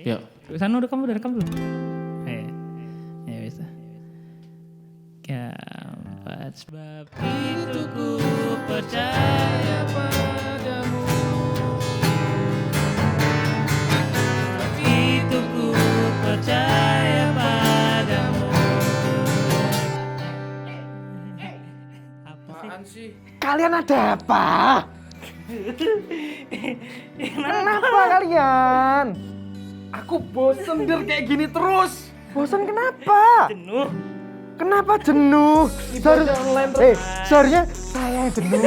Yuk. Sana udah rekam belum? Ya bisa. Keempat sebab itu ku percaya padamu. Sebab itu ku percaya padamu. Apaan sih? Kalian ada apa? Kenapa kalian? Aku bosen Der kayak gini terus. Bosan kenapa? Jenuh. Kenapa jenuh? Ibadah online terus. Seharusnya saya yang jenuh.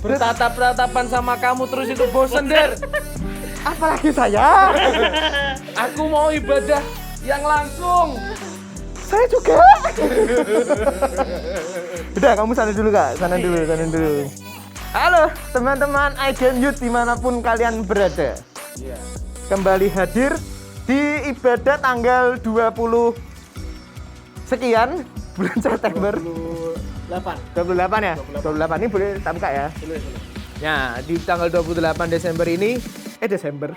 Bertatap-tatapan sama kamu terus itu bosen Der. Apalagi saya. Aku mau ibadah yang langsung. Saya juga. Udah, kamu sana dulu Kak. Sana dulu. Halo teman-teman Icon Youth dimanapun kalian berada. Iya. Kembali hadir di ibadah tanggal 20 sekian bulan September. 28 ya? 28 ini boleh tak buka ya? Boleh. Ya, di tanggal 28 Desember ini Desember.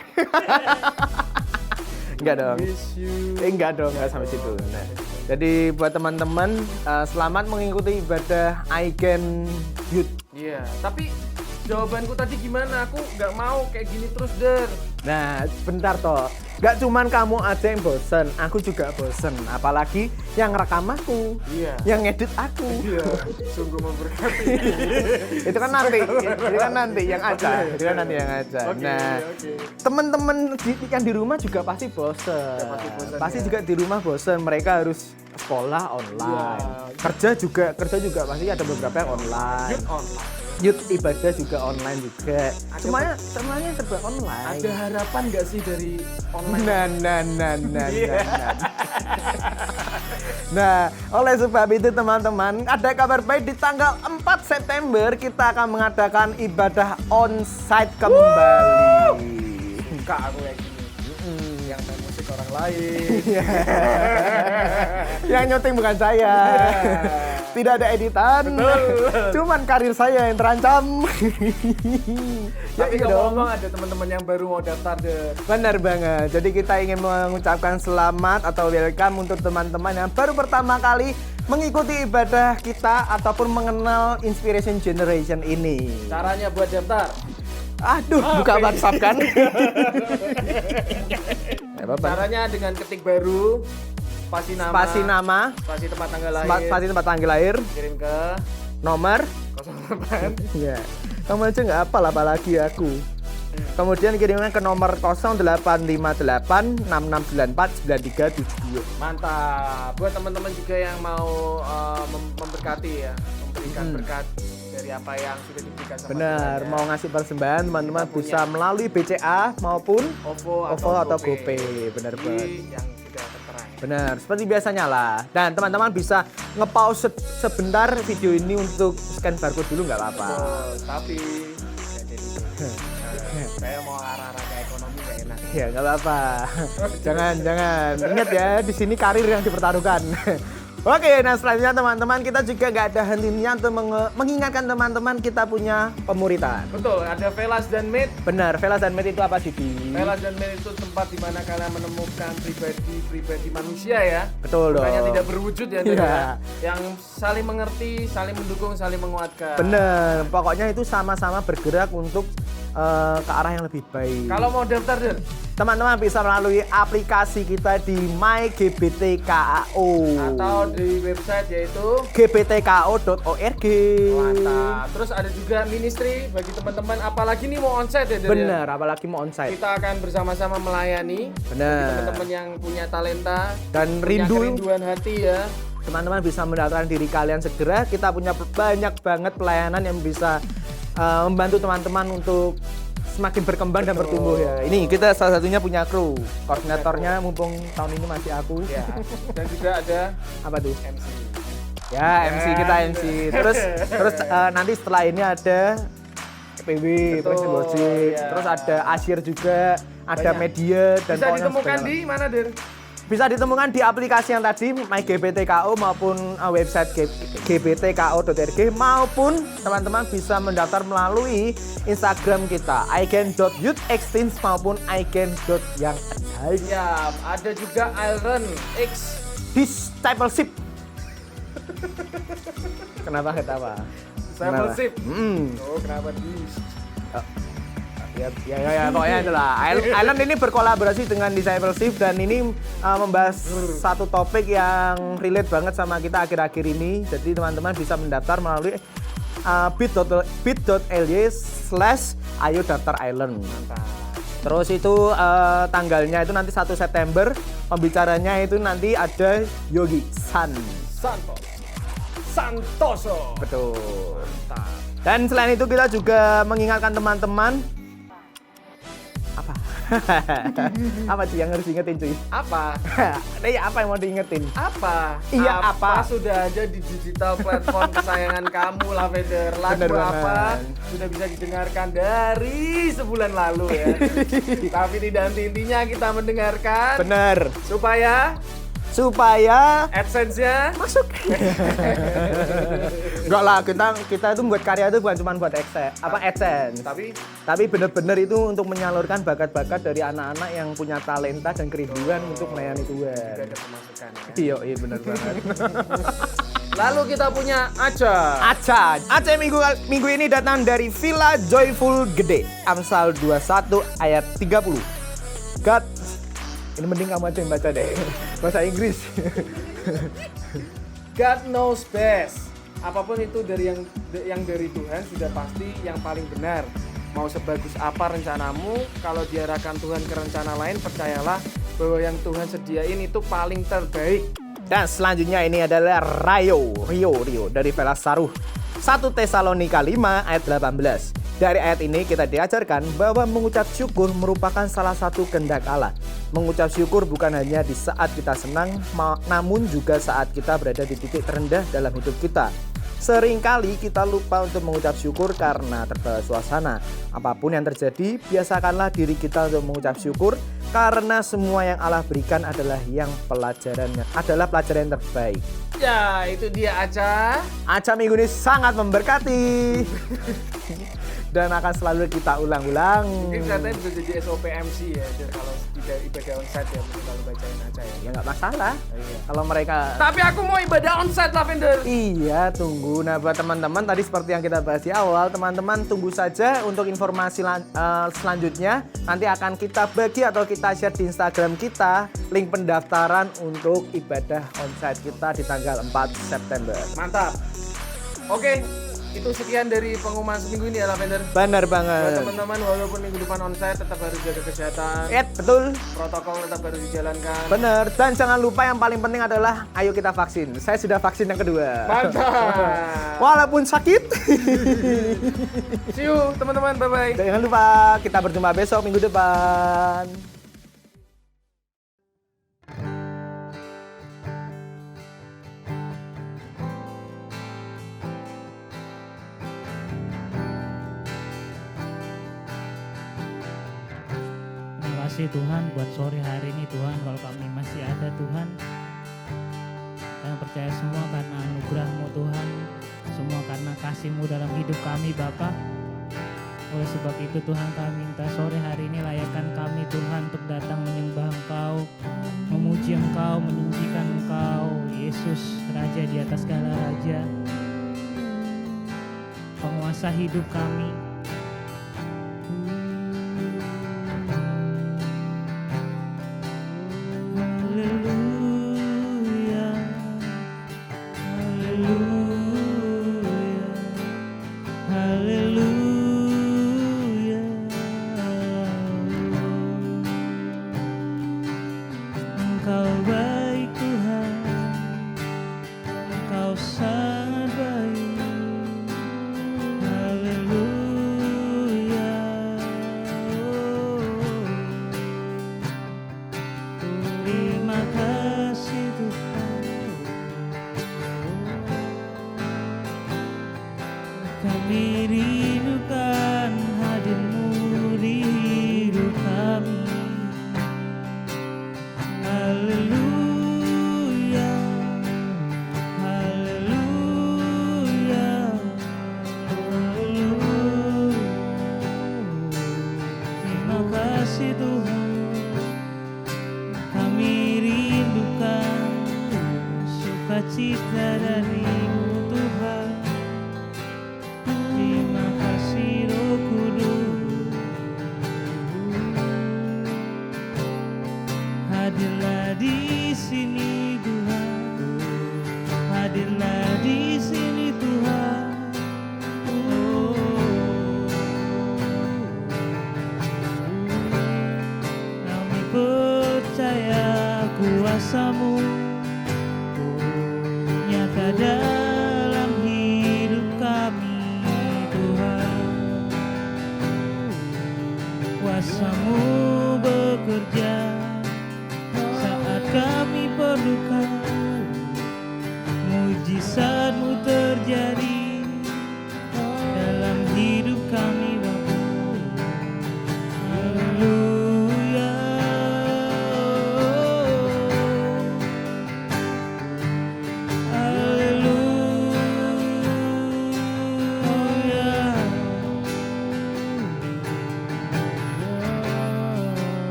Enggak dong. Enggak dong, enggak sampai situ. Nah, jadi buat teman-teman selamat mengikuti ibadah Icon Youth. Iya, tapi jawabanku tadi gimana? Aku nggak mau kayak gini terus Der. Nah, bentar toh. Gak cuman kamu aja yang bosen, aku juga bosen. Apalagi yang rekam aku, Iya. yang ngedit aku. Iya, sungguh memberkati. Itu kan nanti yang aja. Oke, Nah, oke. teman-teman yang di rumah juga pasti bosen. Pasti bosen, ya. Juga di rumah bosen. Mereka harus sekolah online. Iya. Kerja juga pasti ada beberapa yang online. Youth online. Youth ibadah juga online juga. Semuanya serba online. Ada harapan nggak sih dari online? Nah, oleh sebab itu teman-teman, ada kabar baik di tanggal 4 September kita akan mengadakan ibadah onsite kembali. Buka aku kayak gini. Yang main musik orang lain. Yang nyuting bukan saya. Tidak ada editan. Cuman karir saya yang terancam. Tapi iya ngomong ada teman-teman yang baru mau daftar deh. Benar banget. Jadi kita ingin mengucapkan selamat atau welcome untuk teman-teman yang baru pertama kali mengikuti ibadah kita ataupun mengenal Inspiration Generation ini. Caranya buat daftar. Aduh, buka WhatsApp kan? Caranya dengan ketik baru, spasi nama, spasi tempat tanggal lahir, spasi tempat tanggal lahir, kirim ke nomor 08. ya. Kamu aja nggak hafal apalagi aku. Kemudian kirimnya ke nomor 085866949372. Mantap. Buat teman-teman juga yang mau memberkati ya, memberikan berkat dari apa yang sudah diberikan sama Benar, Tuhan, ya. mau ngasih persembahan teman-teman Kita bisa punya melalui BCA maupun OVO atau GoPay. GoPay. Benar Jadi, banget. yang sudah tertera ya. Benar, seperti biasanya lah. Dan teman-teman bisa nge-pause sebentar video ini untuk scan barcode dulu nggak apa-apa. Betul, tapi ya jadi saya mau arah-arah ke ekonomi gak enak. Ya nggak apa-apa. jangan. Ingat ya, di sini karir yang dipertaruhkan. Oke, nah selanjutnya teman-teman kita juga nggak ada hentinya untuk mengingatkan teman-teman kita punya pemuritan. Betul, ada Velas dan Meet. Benar, Velas dan Meet itu apa sih, Di? Velas dan Meet itu tempat di mana kalian menemukan pribadi manusia ya. Betul dong. Bukan yang tidak berwujud ya, Iya. ya. Yang saling mengerti, saling mendukung, saling menguatkan. Bener, pokoknya itu sama-sama bergerak untuk ke arah yang lebih baik. Kalau mau daftar, Der, Teman-teman bisa melalui aplikasi kita di MyGBTKAO atau di website yaitu gbtko.org. mantap. Terus ada juga ministry bagi teman-teman, apalagi nih mau onsite ya, Der, ya? Bener, apalagi mau onsite. Kita akan bersama-sama melayani bagi Bener. teman-teman yang punya talenta Dan punya rindu. kerinduan hati ya. Teman-teman bisa mendaftarkan diri kalian segera. Kita punya banyak banget pelayanan yang bisa membantu teman-teman untuk semakin berkembang dan bertumbuh ya. Ini kita salah satunya punya kru. Koordinatornya mumpung tahun ini masih aku. Ya. Dan juga ada Apa tuh? MC. Ya, MC kita MC. Terus nanti setelah ini ada PW, Betul, Presiden Gojek. ya. Terus ada Asyir juga, ada Banyak. media dan Bisa pokoknya ditemukan sebanyak- di mana, Der? Bisa ditemukan di aplikasi yang tadi MyGPTKO maupun website gbtko.org maupun teman-teman bisa mendaftar melalui Instagram kita aigen.youthextins maupun aigen.youngadult. Ya, ada juga Iron X. Discipleship. Kenapa ketawa? Discipleship. Kenapa? Oh, kenapa dis? Ya, pokoknya itulah. Island ini berkolaborasi dengan Discipleship dan ini membahas satu topik yang relate banget sama kita akhir-akhir ini. Jadi teman-teman bisa mendaftar melalui bit.ly/ayo daftar Island. Mantap. Terus itu tanggalnya itu nanti 1 September. Pembicaranya itu nanti ada Yogi Santoso. Betul. Mantap. Dan selain itu kita juga mengingatkan teman-teman apa? Apa sih yang harus diingetin cuy? Apa? Apa yang mau diingetin? Apa? Iya, apa? Sudah ada di digital platform kesayangan kamu, Lavender. Lagu Bener apa banget. sudah bisa didengarkan dari sebulan lalu ya. Tapi tidak henti-hentinya kita mendengarkan Bener. Supaya AdSense-nya masuk. Enggak lah, kita itu buat karya itu bukan cuma buat AdSense. Tapi bener-bener itu untuk menyalurkan bakat-bakat dari anak-anak yang punya talenta dan kerinduan untuk melayani juga Tuhan. ada pemasukan ya. Iya bener banget. Lalu kita punya Aca minggu ini datang dari Villa Joyful Gede, Amsal 21 ayat 30. God, ini mending kamu aja yang baca deh, bahasa Inggris. God knows best. Apapun itu dari yang dari Tuhan sudah pasti yang paling benar. Mau sebagus apa rencanamu, kalau diarahkan Tuhan ke rencana lain, percayalah bahwa yang Tuhan sediain itu paling terbaik. Dan selanjutnya ini adalah Rio dari Vela Saruh. 1 Tesalonika 5 ayat 18. Dari ayat ini kita diajarkan bahwa mengucap syukur merupakan salah satu kehendak Allah. Mengucap syukur bukan hanya di saat kita senang, namun juga saat kita berada di titik terendah dalam hidup kita. Seringkali kita lupa untuk mengucap syukur karena terbawa suasana. Apapun yang terjadi, biasakanlah diri kita untuk mengucap syukur karena semua yang Allah berikan adalah pelajaran yang terbaik. Ya, itu dia Aca. Aca minggu ini sangat memberkati. Dan akan selalu kita ulang-ulang. Mungkin katanya bisa jadi SOP MC ya, kalau tidak ibadah onsite ya, mungkin kalau bacain Aca ya. Ya nggak masalah. Iya. Kalau mereka Tapi aku mau ibadah onsite, Lavender. Iya, tunggu. Nah, buat teman-teman tadi seperti yang kita bahas di awal, teman-teman tunggu saja untuk informasi selanjutnya. Nanti akan kita bagi atau kita share di Instagram kita link pendaftaran untuk ibadah onsite kita di tanggal 4 September. Mantap. Oke, itu sekian dari pengumuman seminggu ini ya, Lavender. Benar Buat banget. teman-teman, walaupun minggu depan onsite tetap harus jaga kesehatan. Betul. Protokol tetap harus dijalankan. Benar. Dan jangan lupa yang paling penting adalah ayo kita vaksin. Saya sudah vaksin yang kedua. Mantap. Walaupun sakit. See you teman-teman, bye-bye. Jangan lupa kita berjumpa besok minggu depan. Terima kasih Tuhan buat sore hari ini Tuhan, kalau kami masih ada Tuhan. Kami percaya semua karena anugerah-Mu Tuhan, semua karena kasih-Mu dalam hidup kami Bapa. Oleh sebab itu Tuhan, kami minta sore hari ini layakkan kami Tuhan untuk datang menyembah Engkau, memuji Engkau, meninggikan Engkau, Yesus Raja di atas segala raja, penguasa hidup kami. Haleluya, haleluya, haleluya. Engkau baik Tuhan, Engkau sangat baik. Haleluya. sukacita darimu Tuhan. Terima kasih Roh Kudus, hadirlah di sini Tuhan, hadirlah di sini Tuhan. Kami percaya kuasa-Mu nyata dalam hidup kami Tuhan. Kuasa-Mu bekerja saat kami perlukan. Mujizat-Mu terjadi dalam hidup kami Bapa. Haleluya. Haleluya. Haleluya.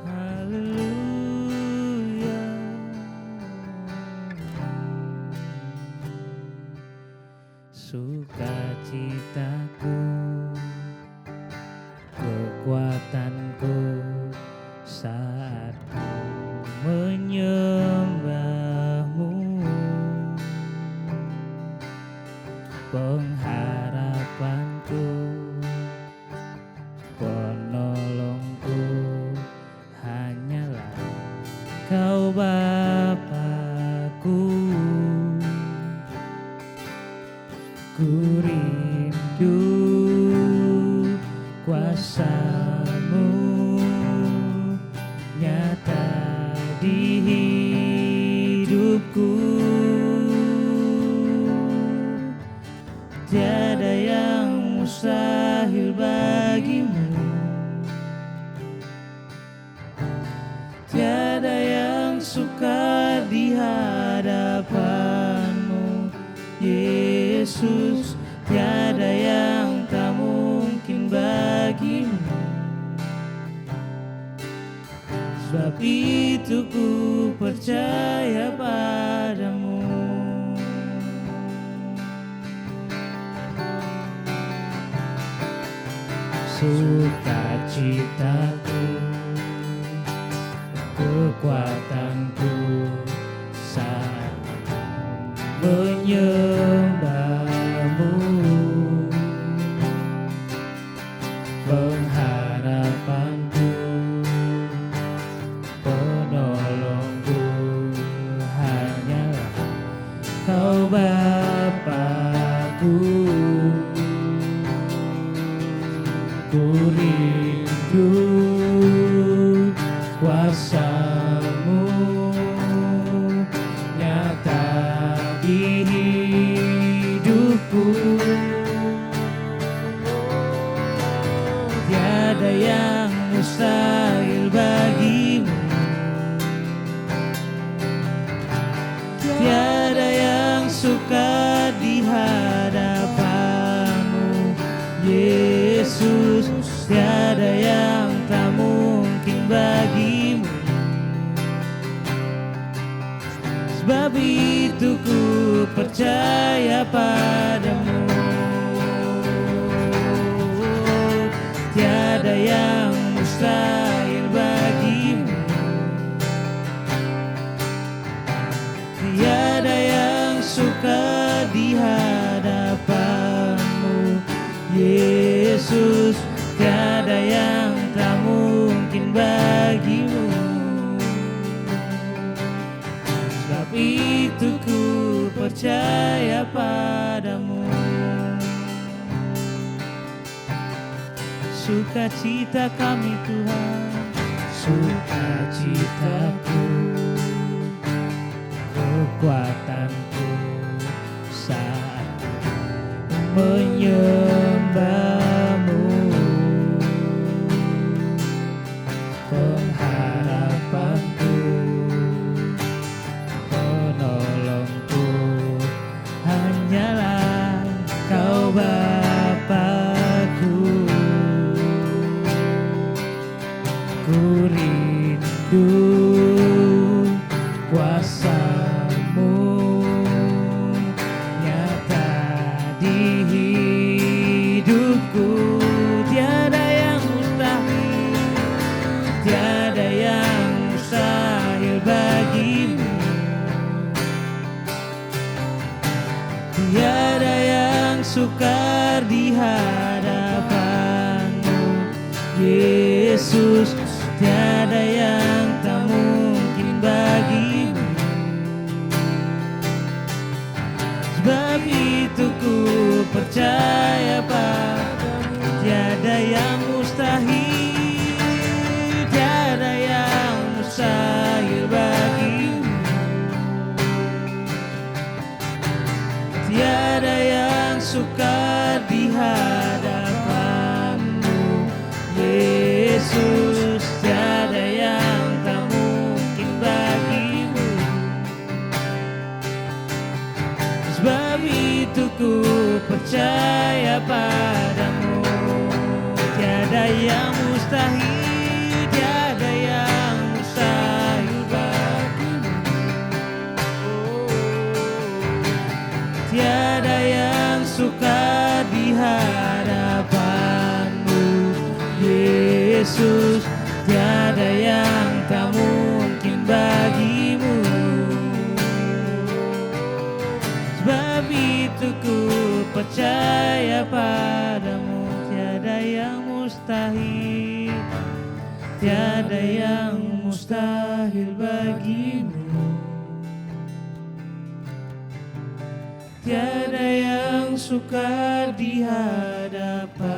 Haleluya. Sukacitaku, kekuatanku saat ku menyembah-Mu, pengharapanku, penolongku hanyalah Kau Bapa-Ku. Ku rindu kuasa-Mu nyata di hidupku. Tiada yang mustahil bagi-Mu, tiada yang sukar di hadapan-Mu Yesus, tiada yang tak mungkin bagi-Mu. Sebab itu ku percaya pada-Mu. Sukacitaku, kekuatanku saat menyembah-Mu, pengharapanku, penolongku hanyalah Kau Bapa-Ku. Ku rindu kuasa-Mu nyata di hidupku. Tiada yang mustahil bagi-Mu, tiada yang sukar di hadapan-Mu Yesus, tiada yang tak mungkin bagi-Mu. Sebab itu ku percaya pada-Mu. Tiada yang mustahil bagi-Mu, tiada yang sukar di hadapan-Mu Yesus, tiada yang tak mungkin bagi-Mu. Sebab itu ku percaya pada-Mu. Sukacita kami Tuhan, sukacitaku, kekuatanku saat menyembah-Mu, pengharapanku, penolongku hanyalah Kau Bapa-Ku. Tiada yang sukar di hadapan-Mu, Yesus. Tiada yang tak mungkin bagi-Mu. Sebab itu ku percaya padamu. Tiada yang mustahil, tiada yang mustahil bagi-Mu. Tiada yang sukar di hadapan-Mu, Yesus. Tiada yang tak mungkin bagi-Mu. Sebab itu ku percaya padamu. Tiada yang mustahil, tiada yang mustahil bagi-Mu. Tiada yang sukar di hadapan-Mu, Yesus. Tiada yang tak mungkin bagi-Mu. Sebab itu ku percaya padamu. Tiada yang mustahil, tiada yang mustahil bagi-Mu. Tiada yang sukar di hadapan-Mu,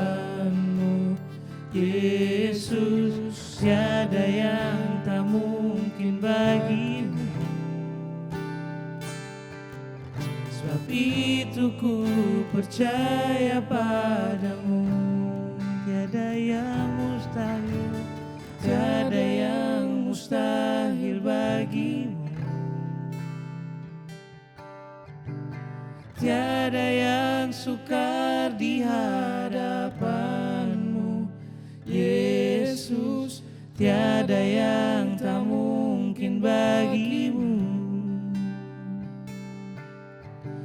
Yesus. Tiada yang tak mungkin bagi-Mu. Sebab itu ku percaya padamu. Tiada yang mustahil, tiada yang mustahil bagi-Mu. Tiada yang sukar di hadapan-Mu, Yesus. Tiada yang tak mungkin bagi-Mu.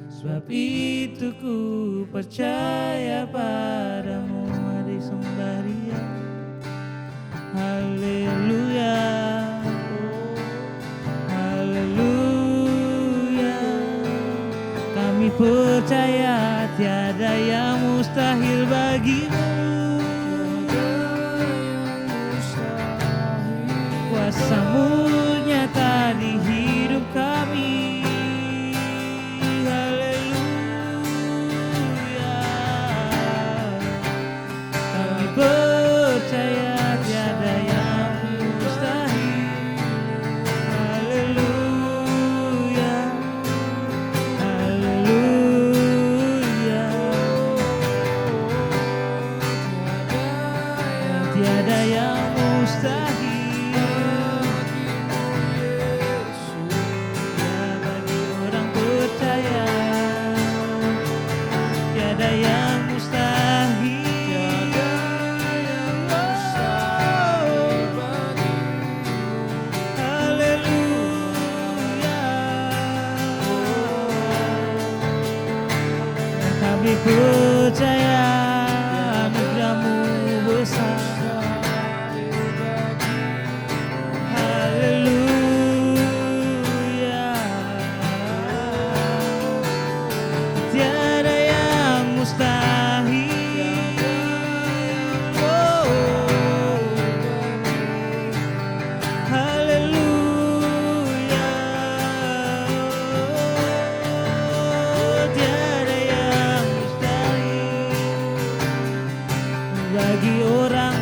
Sebab itu ku percaya padamu. Mari sembah Dia. Haleluya, haleluya. Kami percaya tiada yang mustahil bagi-Mu. Kuasa-Mu nyata di hidup kami. Haleluya. Kami percaya tiada yang mustahil. Haleluya. Haleluya. Tiada yang mustahil. Kami percaya anugerah-Mu besar. Haleluya. Tiada yang mustahil. Oh. Haleluya. Tiada yang bagi orang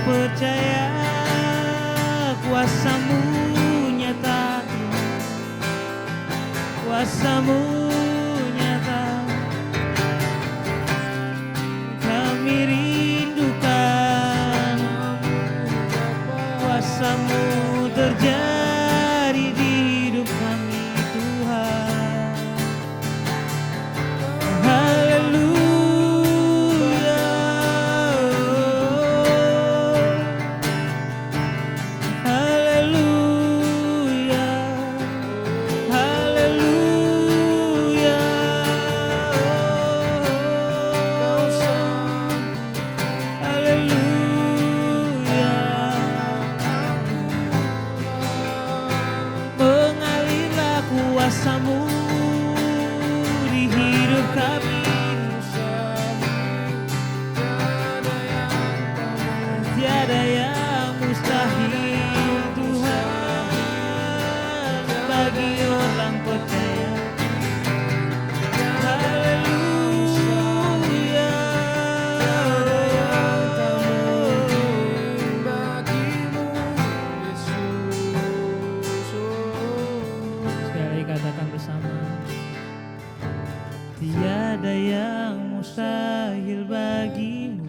tiada yang mustahil bagimu.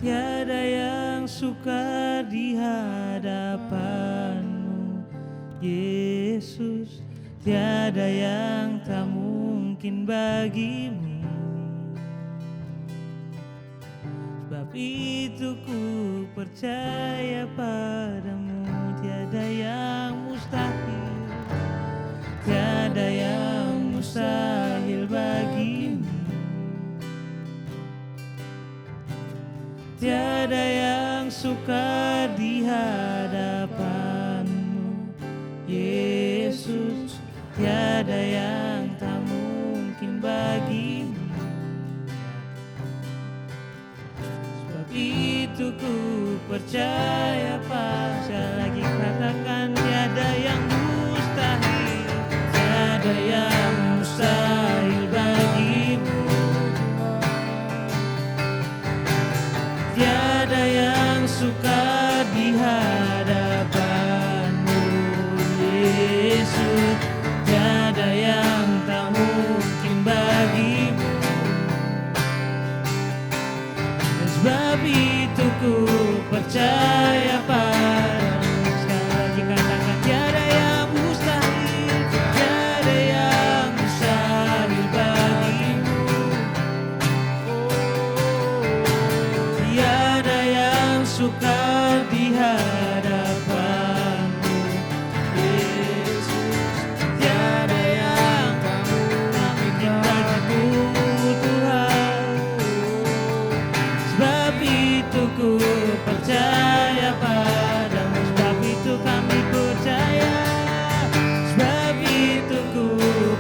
Tiada yang sukar di hadapanmu, Yesus. Tiada yang tak mungkin bagimu. Sebab itu ku percaya padamu, tiada yang mustahil, tiada yang mustahil bagimu. Tiada yang sukar di hadapanmu, Yesus. Tiada yang tak mungkin bagimu. Sebab itu ku percaya, sekali lagi katakan, tiada yang mustahil, tiada yang mustahil bagimu. Tiada yang sukar di hadapanmu, Yesus. Tiada yang tak mungkin bagimu. Dan sebab itu ku percaya padamu. Sekali lagi katakan, tiada yang mustahil, tiada yang mustahil bagimu. Tiada yang sukar di hadapanmu, Yesus. Tiada yang tak mungkin bagimu, Tuhan. Sebab itu ku percaya padamu, sebab itu kami percaya, sebab itu ku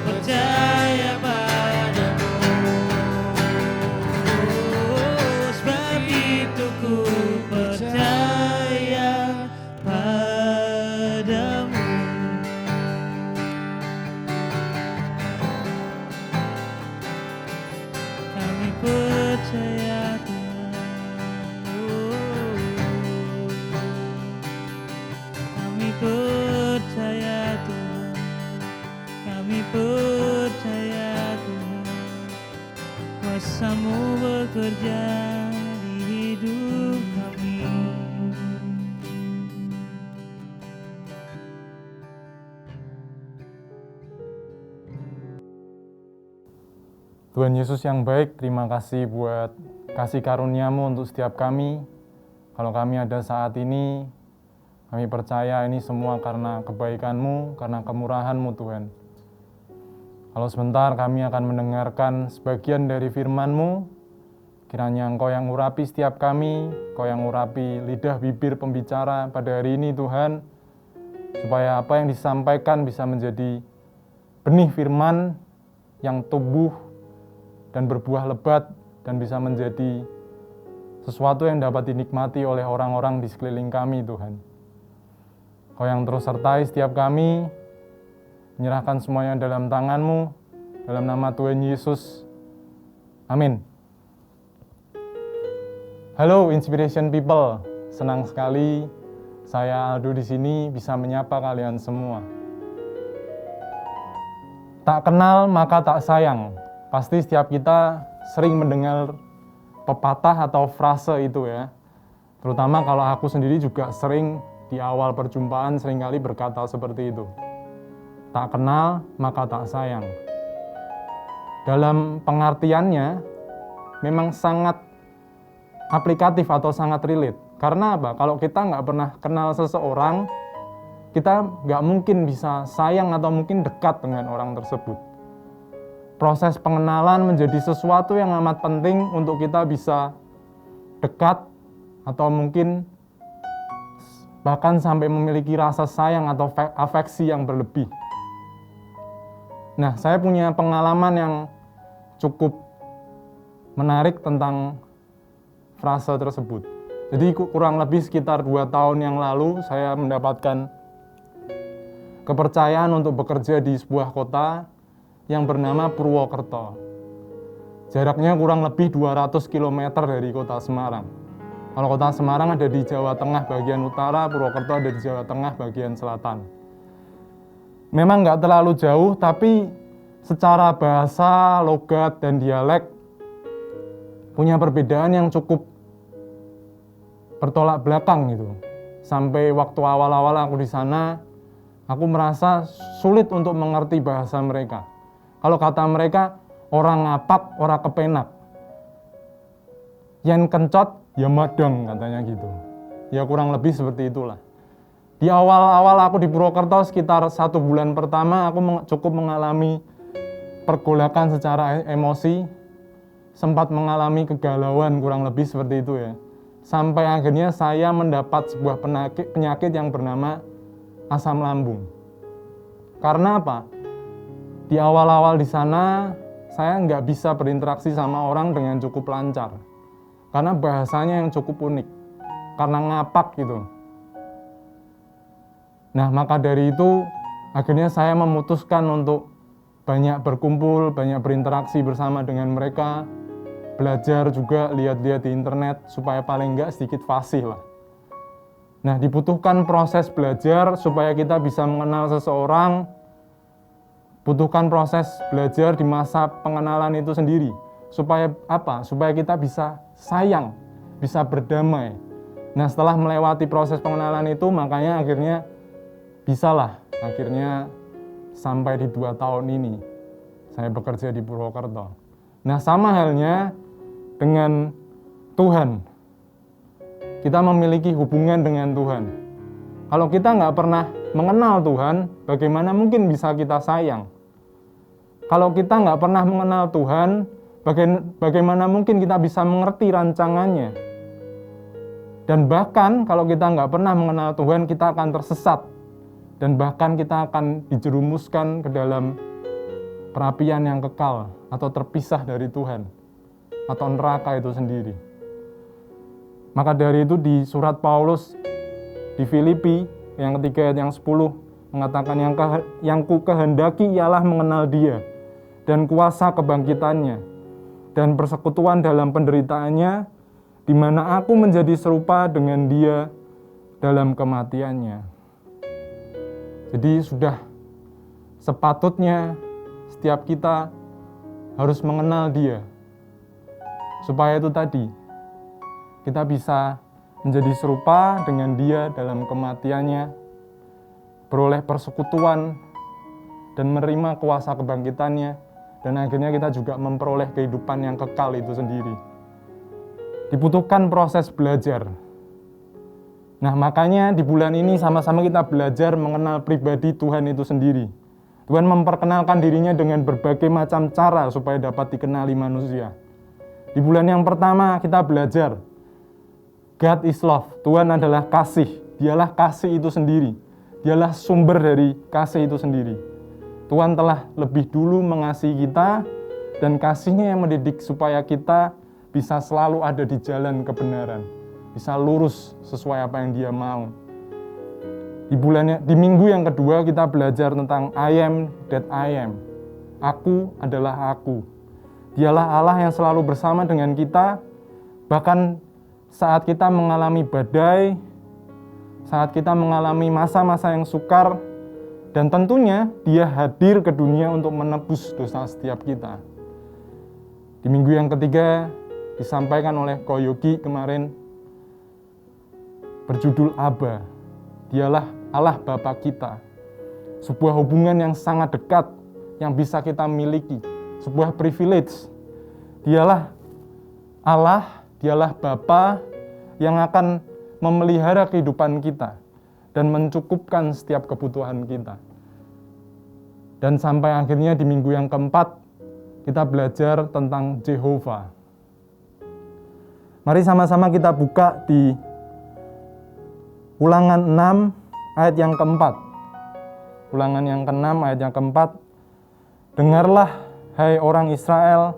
percaya padamu. Sebab itu ku percaya padamu. Kami percaya Tuhan. Kami percaya Tuhan. Kami percaya Tuhan. Kuasa-Mu bekerja di hidup kami. Tuhan Yesus yang baik, terima kasih buat kasih karunia-Mu untuk setiap kami. Kalau kami ada saat ini, kami percaya ini semua karena kebaikan-Mu, karena kemurahan-Mu Tuhan. Kalau sebentar kami akan mendengarkan sebagian dari firman-Mu, kiranya Engkau yang urapi setiap kami, Engkau yang urapi lidah bibir pembicara pada hari ini Tuhan, supaya apa yang disampaikan bisa menjadi benih firman yang tumbuh dan berbuah lebat dan bisa menjadi sesuatu yang dapat dinikmati oleh orang-orang di sekeliling kami Tuhan. Kau yang terus sertai setiap kami, menyerahkan semuanya dalam tangan-Mu, dalam nama Tuhan Yesus. Amin. Halo Inspiration People, senang sekali saya Aldo di sini bisa menyapa kalian semua. Tak kenal maka tak sayang. Pasti setiap kita sering mendengar pepatah atau frase itu ya. Terutama kalau aku sendiri juga sering di awal perjumpaan seringkali berkata seperti itu. Tak kenal maka tak sayang. Dalam pengertiannya memang sangat aplikatif atau sangat relate. Karena apa? Kalau kita nggak pernah kenal seseorang, kita nggak mungkin bisa sayang atau mungkin dekat dengan orang tersebut. Proses pengenalan menjadi sesuatu yang amat penting untuk kita bisa dekat atau mungkin bahkan sampai memiliki rasa sayang atau afeksi yang berlebih. Nah, saya punya pengalaman yang cukup menarik tentang frase tersebut. Jadi kurang lebih sekitar 2 tahun yang lalu saya mendapatkan kepercayaan untuk bekerja di sebuah kota yang bernama Purwokerto. Jaraknya kurang lebih 200 km dari kota Semarang. Kalau kota Semarang ada di Jawa Tengah bagian utara, Purwokerto ada di Jawa Tengah bagian selatan. memang nggak terlalu jauh, tapi secara bahasa, logat, dan dialek punya perbedaan yang cukup bertolak belakang gitu. Sampai waktu awal-awal aku di sana, aku merasa sulit untuk mengerti bahasa mereka. Kalau kata mereka, orang ngapak, orang kepenak. Yang kencot, ya madang katanya gitu. Ya kurang lebih seperti itulah. Di awal-awal aku di Purwokerto, sekitar 1 bulan pertama, aku cukup mengalami pergolakan secara emosi, sempat mengalami kegalauan kurang lebih seperti itu ya. Sampai akhirnya saya mendapat sebuah penyakit yang bernama asam lambung. Karena apa? Di awal-awal di sana, saya nggak bisa berinteraksi sama orang dengan cukup lancar. Karena bahasanya yang cukup unik. Karena ngapak gitu. Nah, maka dari itu, akhirnya saya memutuskan untuk banyak berkumpul, banyak berinteraksi bersama dengan mereka, belajar juga, lihat-lihat di internet, supaya paling enggak sedikit fasih lah. Nah, dibutuhkan proses belajar supaya kita bisa mengenal seseorang, butuhkan proses belajar di masa pengenalan itu sendiri. Supaya apa? Supaya kita bisa sayang, bisa berdamai. Nah, setelah melewati proses pengenalan itu, makanya akhirnya bisalah, akhirnya sampai di 2 tahun ini saya bekerja di Purwokerto. Nah, sama halnya dengan Tuhan. Kita memiliki hubungan dengan Tuhan. Kalau kita nggak pernah mengenal Tuhan, bagaimana mungkin bisa kita sayang? Kalau kita nggak pernah mengenal Tuhan, bagaimana mungkin kita bisa mengerti rancangannya? Dan bahkan kalau kita nggak pernah mengenal Tuhan, kita akan tersesat. Dan bahkan kita akan dijerumuskan ke dalam perapian yang kekal atau terpisah dari Tuhan atau neraka itu sendiri. Maka dari itu di surat Paulus di Filipi yang ketiga ayat yang 10 mengatakan yang ku kehendaki ialah mengenal Dia dan kuasa kebangkitannya dan persekutuan dalam penderitaannya, di mana aku menjadi serupa dengan Dia dalam kematiannya. Jadi sudah sepatutnya setiap kita harus mengenal Dia. Supaya itu tadi, kita bisa menjadi serupa dengan Dia dalam kematiannya, beroleh persekutuan, dan menerima kuasa kebangkitannya, dan akhirnya kita juga memperoleh kehidupan yang kekal itu sendiri. Dibutuhkan proses belajar. Nah, makanya di bulan ini sama-sama kita belajar mengenal pribadi Tuhan itu sendiri. Tuhan memperkenalkan dirinya dengan berbagai macam cara supaya dapat dikenali manusia. Di bulan yang pertama kita belajar God is love. Tuhan adalah kasih. Dialah kasih itu sendiri. Dialah sumber dari kasih itu sendiri. Tuhan telah lebih dulu mengasihi kita dan kasih-Nya yang mendidik supaya kita bisa selalu ada di jalan kebenaran. Bisa lurus sesuai apa yang Dia mau. Di minggu yang kedua kita belajar tentang I am that I am. Aku adalah aku. Dialah Allah yang selalu bersama dengan kita, bahkan saat kita mengalami badai, saat kita mengalami masa-masa yang sukar, dan tentunya Dia hadir ke dunia untuk menebus dosa setiap kita. Di minggu yang ketiga disampaikan oleh Ko Yogi kemarin, berjudul Aba. Dialah Allah Bapa kita. Sebuah hubungan yang sangat dekat yang bisa kita miliki. Sebuah privilege. Dialah Allah, Dialah Bapa yang akan memelihara kehidupan kita dan mencukupkan setiap kebutuhan kita. Dan sampai akhirnya di minggu yang keempat kita belajar tentang Jehovah. Mari sama-sama kita buka di Ulangan 6 ayat yang keempat. Ulangan yang ke-6 ayat yang keempat. Dengarlah, hai orang Israel,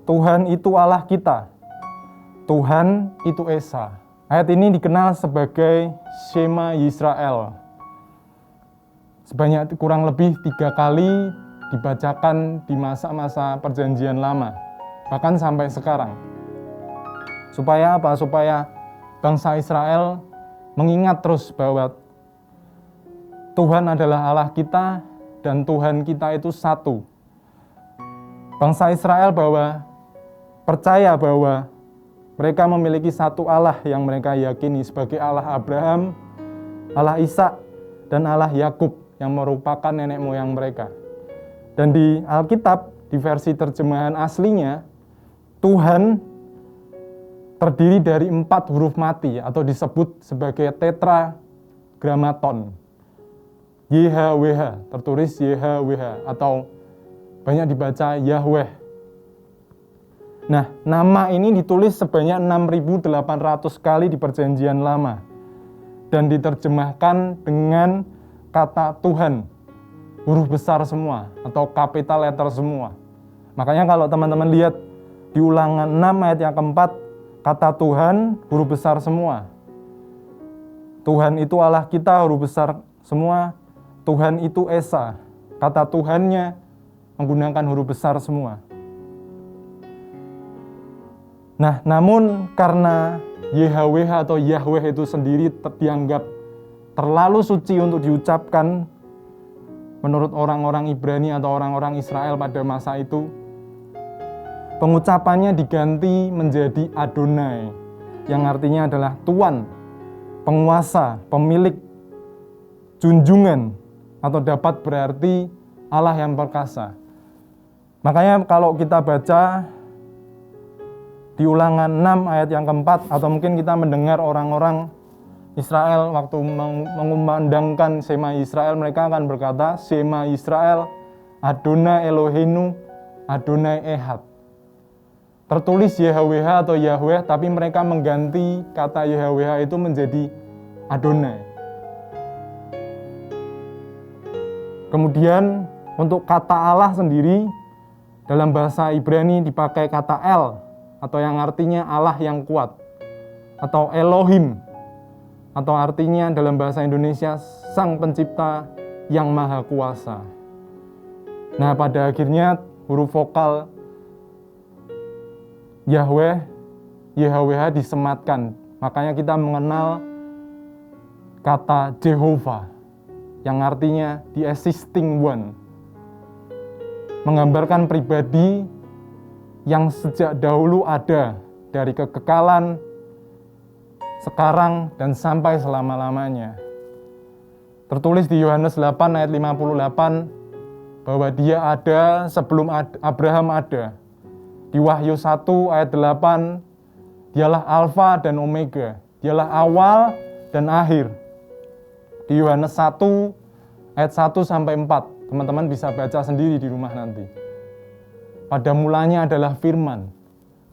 Tuhan itu Allah kita. Tuhan itu Esa. Ayat ini dikenal sebagai Shema Yisrael. Sebanyak kurang lebih 3 kali dibacakan di masa-masa perjanjian lama. Bahkan sampai sekarang. Supaya apa? Supaya bangsa Israel mengingat terus bahwa Tuhan adalah Allah kita dan Tuhan kita itu satu. Bangsa Israel percaya bahwa mereka memiliki satu Allah yang mereka yakini sebagai Allah Abraham, Allah Ishak, dan Allah Yakub yang merupakan nenek moyang mereka. Dan di Alkitab, di versi terjemahan aslinya, Tuhan terdiri dari 4 huruf mati atau disebut sebagai tetragrammaton. YHWH, tertulis YHWH atau banyak dibaca Yahweh. Nah, nama ini ditulis sebanyak 6.800 kali di Perjanjian Lama dan diterjemahkan dengan kata Tuhan, huruf besar semua atau capital letter semua. Makanya kalau teman-teman lihat di Ulangan 6 ayat yang keempat, kata Tuhan huruf besar semua. Tuhan itu Allah kita, huruf besar semua. Tuhan itu Esa, kata Tuhannya menggunakan huruf besar semua. Nah, namun karena YHWH atau Yahweh itu sendiri dianggap terlalu suci untuk diucapkan menurut orang-orang Ibrani atau orang-orang Israel pada masa itu, pengucapannya diganti menjadi Adonai, yang artinya adalah Tuan, penguasa, pemilik, junjungan, atau dapat berarti Allah yang perkasa. Makanya kalau kita baca di Ulangan 6 ayat yang keempat, atau mungkin kita mendengar orang-orang Israel waktu mengumandangkan Shema Israel, mereka akan berkata, Shema Israel, Adonai Eloheinu, Adonai Ehad. Tertulis YHWH atau Yahweh, tapi mereka mengganti kata YHWH itu menjadi Adonai. Kemudian untuk kata Allah sendiri, dalam bahasa Ibrani dipakai kata El, atau yang artinya Allah yang kuat, atau Elohim, atau artinya dalam bahasa Indonesia Sang Pencipta yang Maha Kuasa. Nah, pada akhirnya huruf vokal Yahweh, YHWH disematkan. Makanya kita mengenal kata Jehovah, yang artinya the existing one, menggambarkan pribadi yang sejak dahulu ada, dari kekekalan, sekarang, dan sampai selama-lamanya. Tertulis di Yohanes 8 ayat 58 bahwa dia ada sebelum Abraham ada. Di Wahyu 1 ayat 8, dialah Alfa dan Omega, dialah awal dan akhir. Di Yohanes 1 ayat 1 sampai 4, teman-teman bisa baca sendiri di rumah nanti. Pada mulanya adalah firman.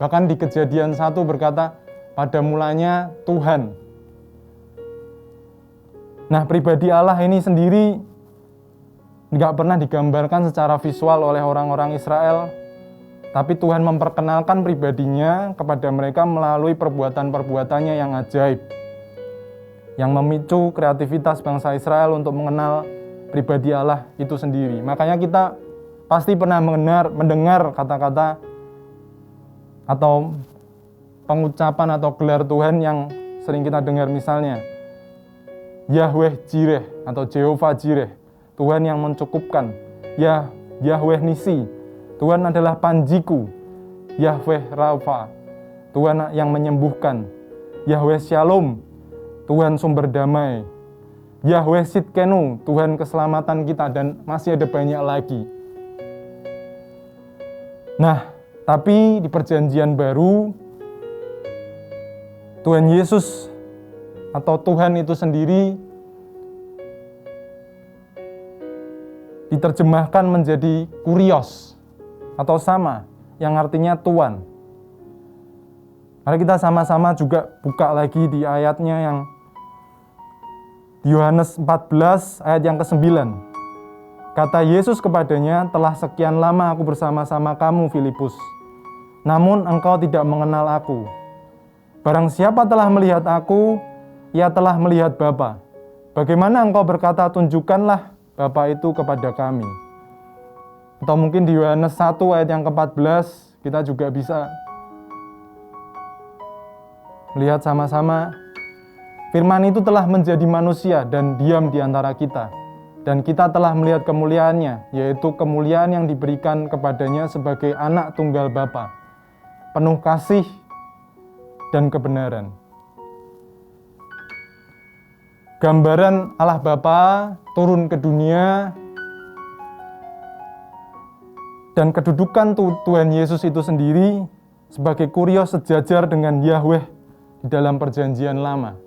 Bahkan di Kejadian 1 berkata, pada mulanya Tuhan. Nah, pribadi Allah ini sendiri nggak pernah digambarkan secara visual oleh orang-orang Israel, tapi Tuhan memperkenalkan pribadinya kepada mereka melalui perbuatan-perbuatannya yang ajaib, yang memicu kreativitas bangsa Israel untuk mengenal pribadi Allah itu sendiri. Makanya kita pasti pernah mendengar kata-kata atau pengucapan atau gelar Tuhan yang sering kita dengar, misalnya Yahweh Jireh atau Jehovah Jireh, Tuhan yang mencukupkan. Yahweh Nisi, Tuhan adalah panjiku. Yahweh Rafa, Tuhan yang menyembuhkan. Yahweh Shalom, Tuhan sumber damai. Yahweh Sidkenu, Tuhan keselamatan kita, dan masih ada banyak lagi. Nah, tapi di Perjanjian Baru, Tuhan Yesus atau Tuhan itu sendiri diterjemahkan menjadi Kurios atau sama, yang artinya Tuan. Mari kita sama-sama juga buka lagi di ayatnya yang Yohanes 14 ayat yang ke-9. Kata Yesus kepadanya, telah sekian lama aku bersama-sama kamu, Filipus, namun engkau tidak mengenal aku. Barang siapa telah melihat aku, ia telah melihat Bapa. Bagaimana engkau berkata, tunjukkanlah Bapa itu kepada kami? Atau mungkin di Yohanes 1 ayat yang ke-14, kita juga bisa melihat sama-sama, firman itu telah menjadi manusia dan diam di antara kita. Dan kita telah melihat kemuliaannya, yaitu kemuliaan yang diberikan kepadanya sebagai anak tunggal Bapa, penuh kasih dan kebenaran. Gambaran Allah Bapa turun ke dunia, dan kedudukan Tuhan Yesus itu sendiri sebagai kurios sejajar dengan Yahweh di dalam perjanjian lama.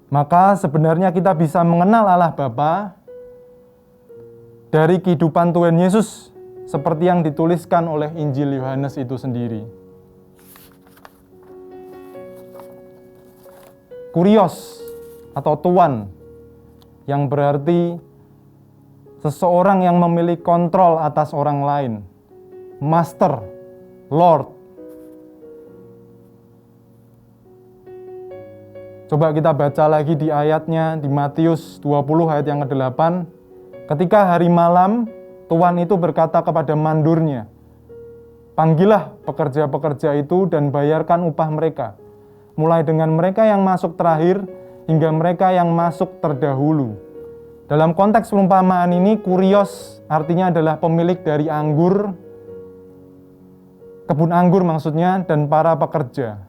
Maka sebenarnya kita bisa mengenal Allah Bapa dari kehidupan Tuhan Yesus seperti yang dituliskan oleh Injil Yohanes itu sendiri. Kurios atau tuan yang berarti seseorang yang memiliki kontrol atas orang lain. Master, Lord. Coba kita baca lagi di ayatnya di Matius 20 ayat yang ke-8. Ketika hari malam, tuan itu berkata kepada mandurnya, "Panggillah pekerja-pekerja itu dan bayarkan upah mereka, mulai dengan mereka yang masuk terakhir hingga mereka yang masuk terdahulu." Dalam konteks perumpamaan ini, kurios artinya adalah pemilik dari anggur, kebun anggur maksudnya, dan para pekerja.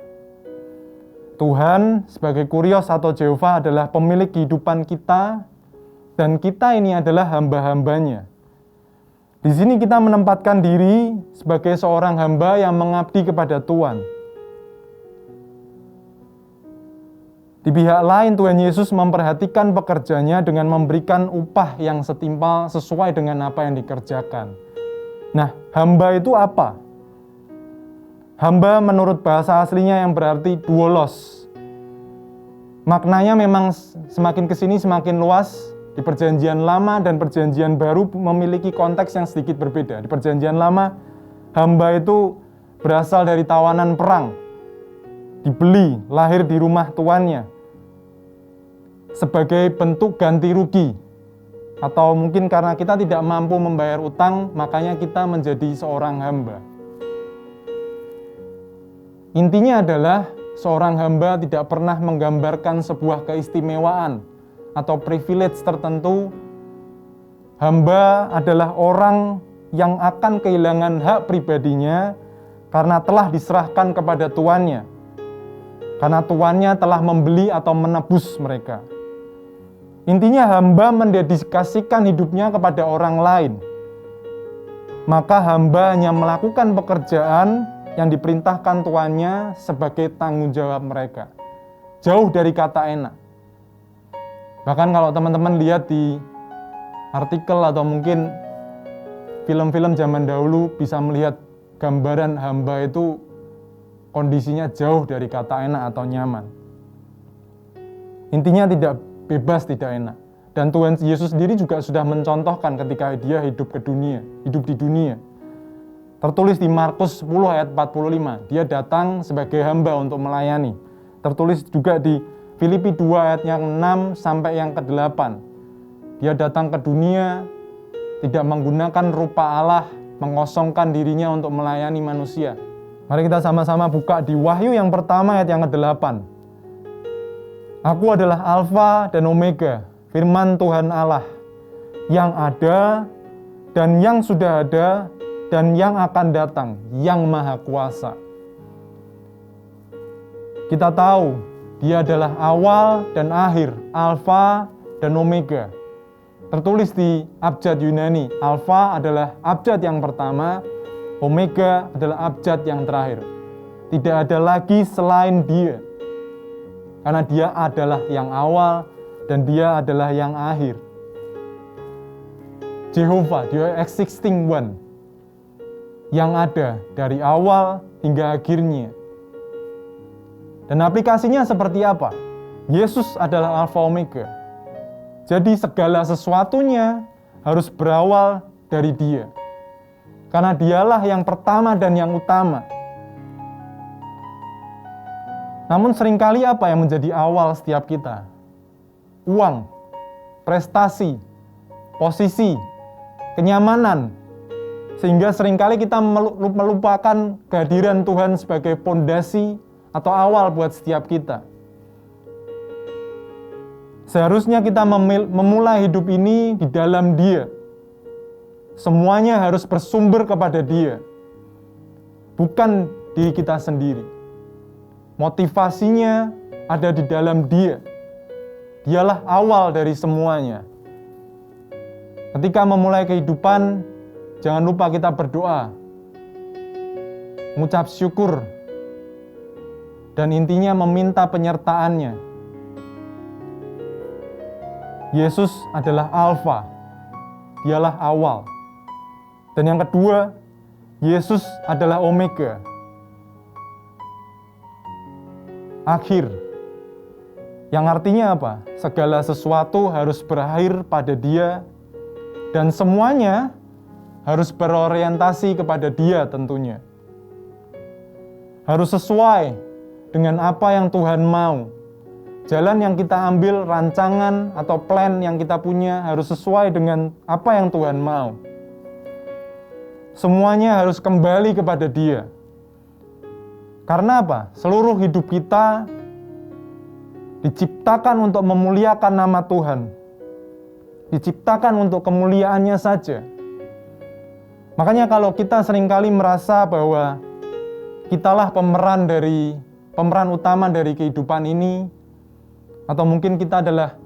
Tuhan sebagai kurios atau Jehovah adalah pemilik kehidupan kita, dan kita ini adalah hamba-hambanya. Di sini kita menempatkan diri sebagai seorang hamba yang mengabdi kepada Tuhan. Di pihak lain, Tuhan Yesus memperhatikan pekerjanya dengan memberikan upah yang setimpal sesuai dengan apa yang dikerjakan. Nah, hamba itu apa? Hamba menurut bahasa aslinya yang berarti doulos. Maknanya memang semakin kesini semakin luas. Di perjanjian lama dan perjanjian baru memiliki konteks yang sedikit berbeda. Di perjanjian lama, hamba itu berasal dari tawanan perang. Dibeli, lahir di rumah tuannya. Sebagai bentuk ganti rugi. Atau mungkin karena kita tidak mampu membayar utang, makanya kita menjadi seorang hamba. Intinya adalah seorang hamba tidak pernah menggambarkan sebuah keistimewaan atau privilege tertentu. Hamba adalah orang yang akan kehilangan hak pribadinya karena telah diserahkan kepada tuannya. Karena tuannya telah membeli atau menebus mereka. Intinya hamba mendedikasikan hidupnya kepada orang lain. Maka hamba hanya melakukan pekerjaan yang diperintahkan tuannya sebagai tanggung jawab mereka. Jauh dari kata enak. Bahkan kalau teman-teman lihat di artikel atau mungkin film-film zaman dahulu bisa melihat gambaran hamba itu kondisinya jauh dari kata enak atau nyaman. Intinya tidak bebas, tidak enak. Dan Tuhan Yesus sendiri juga sudah mencontohkan ketika dia hidup di dunia. Tertulis di Markus 10 ayat 45, dia datang sebagai hamba untuk melayani. Tertulis juga di Filipi 2 ayat yang 6 sampai yang ke-8. Dia datang ke dunia, tidak menggunakan rupa Allah, mengosongkan dirinya untuk melayani manusia. Mari kita sama-sama buka di Wahyu yang pertama ayat yang ke-8. Aku adalah Alfa dan Omega, firman Tuhan Allah, yang ada dan yang sudah ada, dan yang akan datang, yang maha kuasa. Kita tahu, dia adalah awal dan akhir, Alfa dan Omega. Tertulis di abjad Yunani, Alfa adalah abjad yang pertama, Omega adalah abjad yang terakhir. Tidak ada lagi selain dia. Karena dia adalah yang awal dan dia adalah yang akhir. Jehovah, dia existing one, yang ada dari awal hingga akhirnya. Dan aplikasinya seperti apa? Yesus adalah Alfa Omega. Jadi segala sesuatunya harus berawal dari dia. Karena dialah yang pertama dan yang utama. Namun seringkali apa yang menjadi awal setiap kita? Uang, prestasi, posisi, kenyamanan. Sehingga seringkali kita melupakan kehadiran Tuhan sebagai pondasi atau awal buat setiap kita. Seharusnya kita memulai hidup ini di dalam Dia. Semuanya harus bersumber kepada Dia, bukan diri kita sendiri. Motivasinya ada di dalam Dia. Dialah awal dari semuanya. Ketika memulai kehidupan, jangan lupa kita berdoa, mengucap syukur, dan intinya meminta penyertaannya. Yesus adalah Alfa, Dialah awal. Dan yang kedua, Yesus adalah Omega, akhir. Yang artinya apa? Segala sesuatu harus berakhir pada Dia, dan semuanya harus berorientasi kepada Dia tentunya. Harus sesuai dengan apa yang Tuhan mau. Jalan yang kita ambil, rancangan atau plan yang kita punya harus sesuai dengan apa yang Tuhan mau. Semuanya harus kembali kepada Dia. Karena apa? Seluruh hidup kita diciptakan untuk memuliakan nama Tuhan. Diciptakan untuk kemuliaannya saja. Makanya kalau kita seringkali merasa bahwa kitalah pemeran utama dari kehidupan ini, atau mungkin kita adalah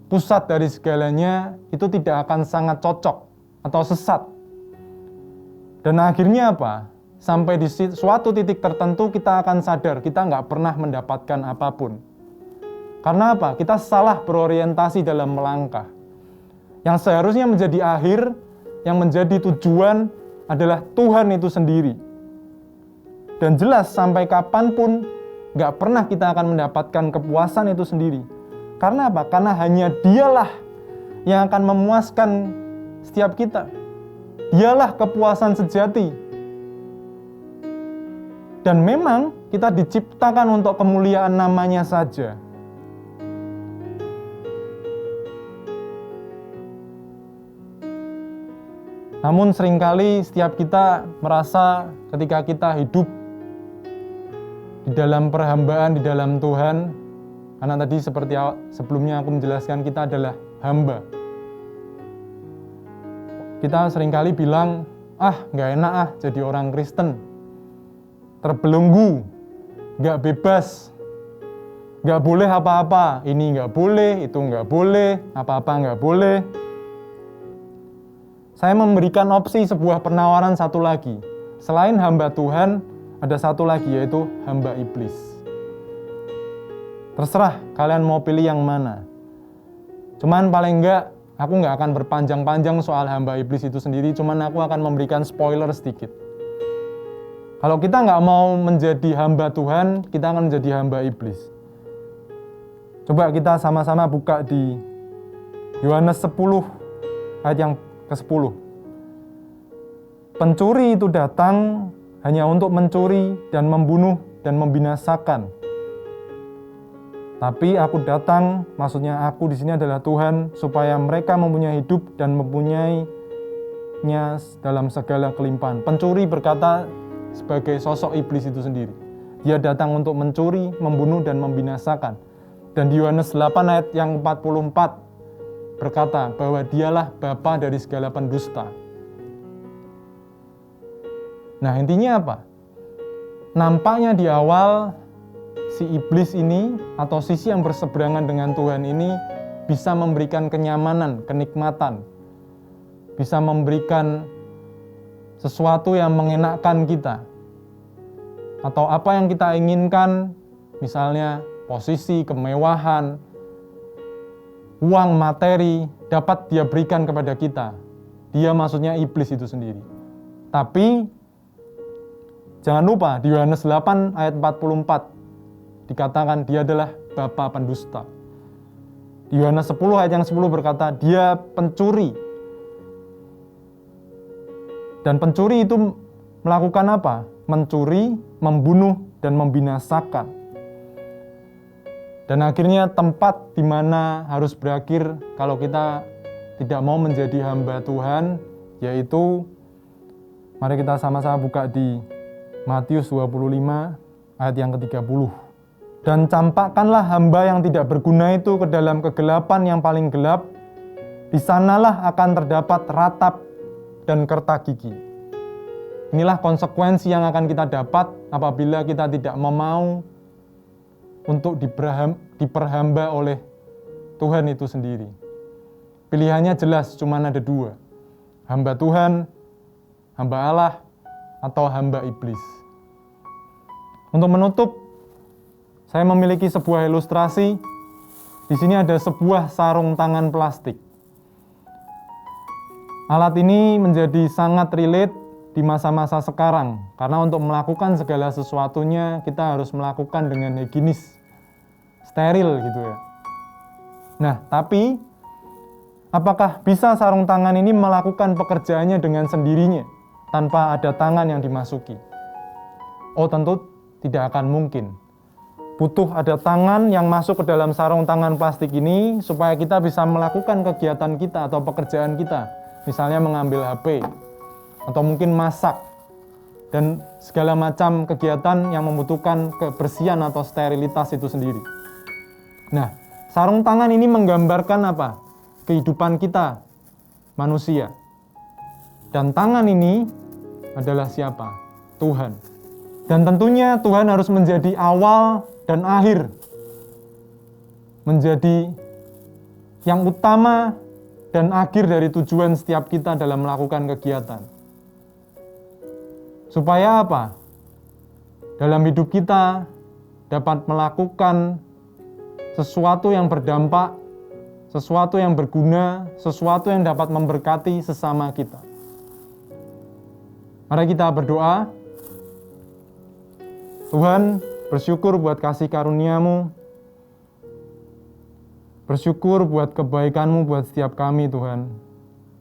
pusat dari segalanya, itu tidak akan sangat cocok atau sesat. Dan akhirnya apa? Sampai di suatu titik tertentu kita akan sadar kita nggak pernah mendapatkan apapun. Karena apa? Kita salah berorientasi dalam melangkah. Yang seharusnya menjadi akhir, yang menjadi tujuan adalah Tuhan itu sendiri. Dan jelas sampai kapanpun gak pernah kita akan mendapatkan kepuasan itu sendiri. Karena apa? Karena hanya Dialah yang akan memuaskan setiap kita. Dialah kepuasan sejati. Dan memang kita diciptakan untuk kemuliaan namanya saja. Namun seringkali setiap kita merasa ketika kita hidup di dalam perhambaan, di dalam Tuhan, karena tadi seperti sebelumnya aku menjelaskan, kita adalah hamba. Kita seringkali bilang, gak enak jadi orang Kristen. Terbelenggu, gak bebas, gak boleh apa-apa. Ini gak boleh, itu gak boleh, apa-apa gak boleh. Saya memberikan opsi sebuah penawaran satu lagi. Selain hamba Tuhan, ada satu lagi, yaitu hamba iblis. Terserah kalian mau pilih yang mana. Cuman paling enggak, aku nggak akan berpanjang-panjang soal hamba iblis itu sendiri, cuman aku akan memberikan spoiler sedikit. Kalau kita nggak mau menjadi hamba Tuhan, kita akan menjadi hamba iblis. Coba kita sama-sama buka di Yohanes 10, ayat yang ke-10. Pencuri itu datang hanya untuk mencuri dan membunuh dan membinasakan. Tapi aku datang, maksudnya aku di sini adalah Tuhan, supaya mereka mempunyai hidup dan mempunyainya dalam segala kelimpahan. Pencuri berkata sebagai sosok iblis itu sendiri. Dia datang untuk mencuri, membunuh dan membinasakan. Dan di Yohanes 8 ayat yang 44 berkata bahwa Dialah bapa dari segala pendusta. Nah, intinya apa? Nampaknya di awal si iblis ini atau sisi yang berseberangan dengan Tuhan ini bisa memberikan kenyamanan, kenikmatan. Bisa memberikan sesuatu yang mengenakkan kita. Atau apa yang kita inginkan, misalnya posisi, kemewahan, uang, materi, dapat dia berikan kepada kita. Dia maksudnya iblis itu sendiri. Tapi jangan lupa di Yohanes 8 ayat 44 dikatakan dia adalah bapa pendusta. Di Yohanes 10 ayat yang 10 berkata dia pencuri. Dan pencuri itu melakukan apa? Mencuri, membunuh dan membinasakan. Dan akhirnya tempat di mana harus berakhir kalau kita tidak mau menjadi hamba Tuhan, yaitu mari kita sama-sama buka di Matius 25 ayat yang ke-30. Dan campakkanlah hamba yang tidak berguna itu ke dalam kegelapan yang paling gelap. Di sanalah akan terdapat ratap dan kerta gigi. Inilah konsekuensi yang akan kita dapat apabila kita tidak mau untuk diperhamba oleh Tuhan itu sendiri. Pilihannya jelas, cuma ada dua. Hamba Tuhan, hamba Allah, atau hamba iblis. Untuk menutup, saya memiliki sebuah ilustrasi. Di sini ada sebuah sarung tangan plastik. Alat ini menjadi sangat relate di masa-masa sekarang, karena untuk melakukan segala sesuatunya kita harus melakukan dengan higienis, steril gitu ya. Nah, tapi apakah bisa sarung tangan ini melakukan pekerjaannya dengan sendirinya tanpa ada tangan yang dimasuki? Oh, tentu tidak akan mungkin. Butuh ada tangan yang masuk ke dalam sarung tangan plastik ini supaya kita bisa melakukan kegiatan kita atau pekerjaan kita. Misalnya mengambil HP, atau mungkin masak, dan segala macam kegiatan yang membutuhkan kebersihan atau sterilitas itu sendiri. Nah, sarung tangan ini menggambarkan apa? Kehidupan kita, manusia. Dan tangan ini adalah siapa? Tuhan. Dan tentunya Tuhan harus menjadi awal dan akhir. Menjadi yang utama dan akhir dari tujuan setiap kita dalam melakukan kegiatan. Supaya apa? Dalam hidup kita dapat melakukan sesuatu yang berdampak, sesuatu yang berguna, sesuatu yang dapat memberkati sesama kita. Mari kita berdoa. Tuhan, bersyukur buat kasih karunia-Mu. Bersyukur buat kebaikan-Mu buat setiap kami, Tuhan.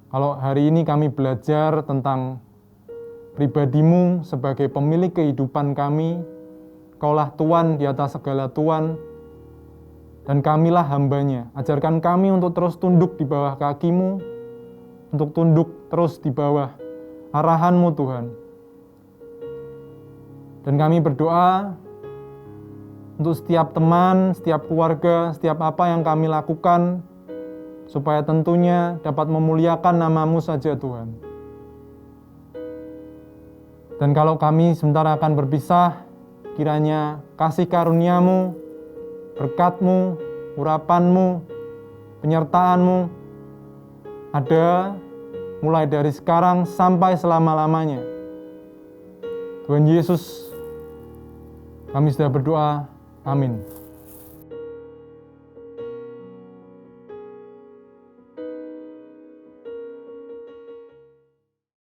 Kalau hari ini kami belajar tentang pribadi-Mu sebagai pemilik kehidupan kami, Kaulah Tuhan di atas segala Tuhan, dan kamilah hambanya. Ajarkan kami untuk terus tunduk di bawah kaki-Mu, untuk tunduk terus di bawah arahan-Mu, Tuhan. Dan kami berdoa untuk setiap teman, setiap keluarga, setiap apa yang kami lakukan, supaya tentunya dapat memuliakan nama-Mu saja, Tuhan. Dan kalau kami sebentar akan berpisah, kiranya kasih karunia-Mu, berkat-Mu, urapan-Mu, penyertaan-Mu ada mulai dari sekarang sampai selama-lamanya. Tuhan Yesus, kami sudah berdoa. Amin.